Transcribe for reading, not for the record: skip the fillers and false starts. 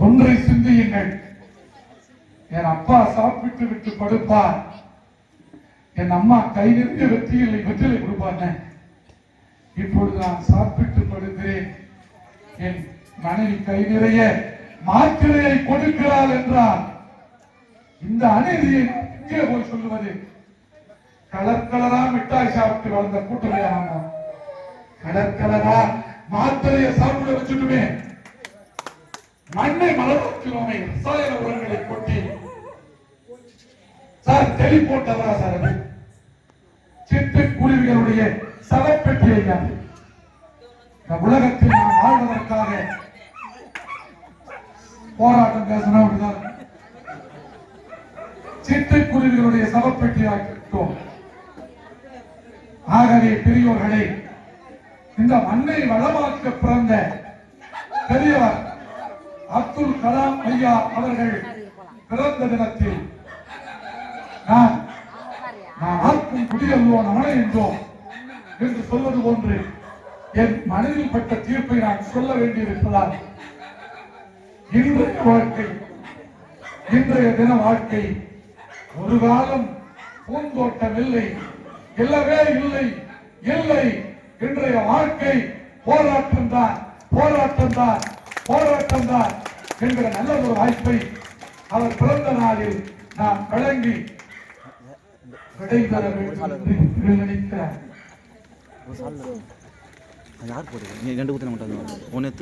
ஒன்றை சிந்தியுங்கள். என் அப்பா சாப்பிட்டு விட்டு படுப்பார், என் அம்மா கை நிறைய வெற்றிலை கொடுப்பாங்க. இப்பொழுது நான் சாப்பிட்டு படுக்கிறேன், என் மனைவி கை நிறைய மாத்திரையை கொடுக்கிறாள் என்றால் இந்த அநீதியை எங்கே போய் சொல்லுவது? கலர் கலரா மிட்டாய் சாப்பிட்டு வளர்ந்த கூட்டமையா? கலர் கலரா மாத்திரையை சாப்பிட வச்சுட்டுமே மண்ணை மலர்ச்சினோமே ரசாயன உரங்களை கொட்டி சார் தெளி போட்டவரா சார்? அது சிட்டுக்குருவிகளுடைய சவப்பெட்டியை உலகத்தில் நாம் வாழ்வதற்காக போராட்டம் பேசணும் அப்படிதான். சிட்டுக்குருவிகளுடைய சவப்பெட்டியாக்கிட்டோம். ஆகவே பெரியோர்களே, இந்த மண்ணை வளமாக்க பிறந்த பெரியவர் அப்துல் கலாம் ஐயா அவர்கள் பிறந்த தினத்தில் நான் ஆக்கும் குடியல்வோன் அவனை என்றோம் என்று சொல்வது போன்று என் மனதில் பட்ட தீர்ப்பை நான் சொல்ல வேண்டியிருப்பதால் இன்றைய தின வாழ்க்கை ஒரு காலம் பூந்தோட்டம் இல்லை, இல்லவே இல்லை, இல்லை. இன்றைய வாழ்க்கை போராட்டம் தான், போராட்டம் தான், போராட்டம் தான் என்கிற நல்ல ஒரு வாய்ப்பை அவர் பிறந்த நாளில் நாம் வழங்கி விடைபெற வேண்டும் என்று நினைக்கிறார்.